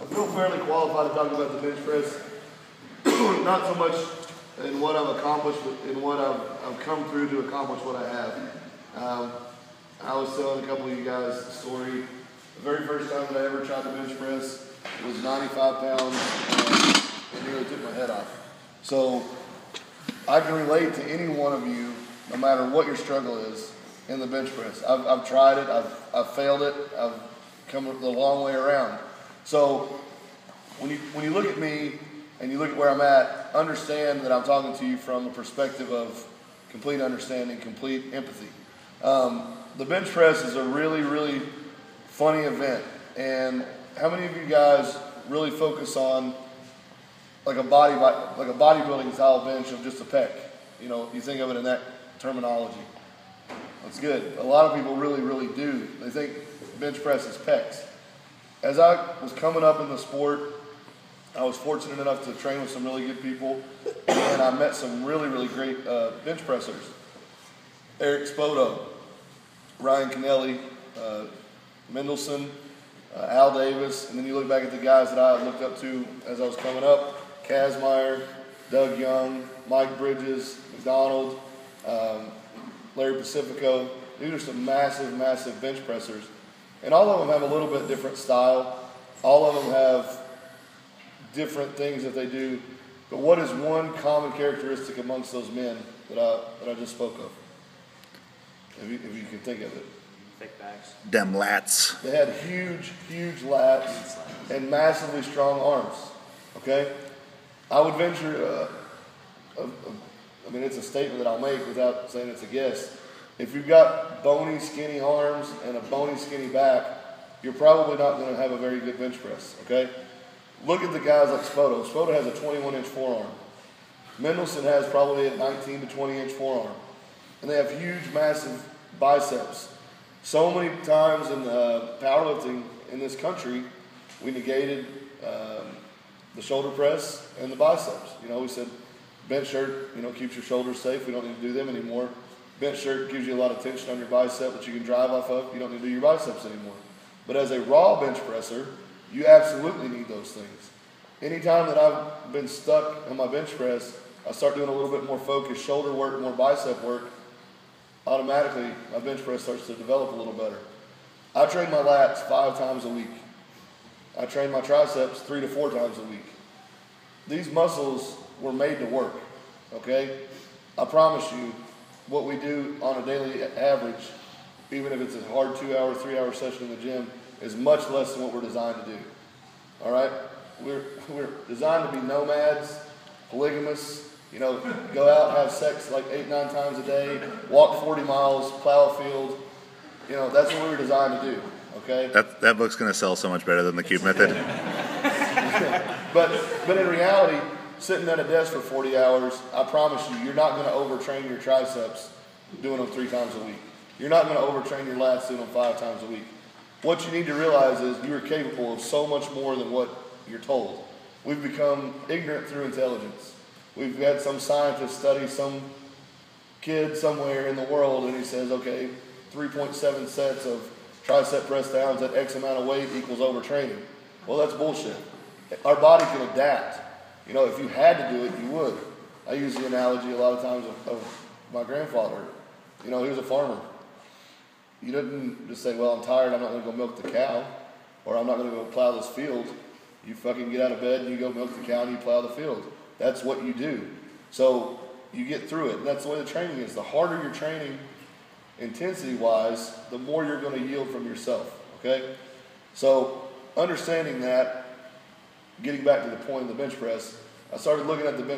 I feel fairly qualified to talk about the bench press. Not so much in what I've accomplished, but in what I've come through to accomplish what I have. I was telling a couple of you guys a story. The very first time that I ever tried to bench press, it was 95 pounds and nearly took my head off. So I can relate to any one of you, no matter what your struggle is, in the bench press. I've tried it, I've failed it, I've come a long way around. So when you look at me and you look at where I'm at, understand that I'm talking to you from a perspective of complete understanding, complete empathy. The bench press is a really, really funny event. And how many of you guys really focus on like a bodybuilding style bench of just a pec? You know, you think of it in that terminology. That's good. A lot of people really, really do. They think bench press is pecs. As I was coming up in the sport, I was fortunate enough to train with some really good people, and I met some really, really great bench pressers. Eric Spoto, Ryan Kennelly, Mendelson, Al Davis, and then you look back at the guys that I looked up to as I was coming up, Kazmaier, Doug Young, Mike Bridges, McDonald, Larry Pacifico. These are some massive, massive bench pressers. And all of them have a little bit different style. All of them have different things that they do. But what is one common characteristic amongst those men that I just spoke of? If you can think of it. Thick backs. Dem lats. They had huge, huge lats and massively strong arms. Okay? I would venture, I mean, it's a statement that I'll make without saying it's a guess. If you've got bony, skinny arms and a bony, skinny back, you're probably not going to have a very good bench press. Okay? Look at the guys like Spoto. Spoto has a 21-inch forearm. Mendelson has probably a 19 to 20-inch forearm. And they have huge, massive biceps. So many times in powerlifting in this country, we negated the shoulder press and the biceps. You know, we said bench shirt, you know, keeps your shoulders safe. We don't need to do them anymore. Bench shirt gives you a lot of tension on your bicep that you can drive off of. You don't need to do your biceps anymore. But as a raw bench presser, you absolutely need those things. Anytime that I've been stuck on my bench press, I start doing a little bit more focused shoulder work, more bicep work. Automatically, my bench press starts to develop a little better. I train my lats 5 times a week. I train my triceps 3 to 4 times a week. These muscles were made to work, okay? I promise you, what we do on a daily average, even if it's a hard 2-hour, 3-hour session in the gym, is much less than what we're designed to do, all right? We're designed to be nomads, polygamists, you know, go out, have sex like 8-9 times a day, walk 40 miles, plow a field. You know, that's what we were designed to do, okay? That book's going to sell so much better than the Cube Method. But in reality, sitting at a desk for 40 hours, I promise you, you're not going to overtrain your triceps doing them 3 times a week. You're not going to overtrain your lats doing them 5 times a week. What you need to realize is you are capable of so much more than what you're told. We've become ignorant through intelligence. We've had some scientist study some kid somewhere in the world, and he says, okay, 3.7 sets of tricep press downs at X amount of weight equals overtraining. Well, that's bullshit. Our body can adapt. You know, if you had to do it, you would. I use the analogy a lot of times of my grandfather. You know, he was a farmer. You didn't just say, well, I'm tired, I'm not going to go milk the cow, or I'm not going to go plow this field. You fucking get out of bed and you go milk the cow and you plow the field. That's what you do. So you get through it. And that's the way the training is. The harder you're training intensity-wise, the more you're going to yield from yourself. Okay? So understanding that, getting back to the point of the bench press, I started looking at the bench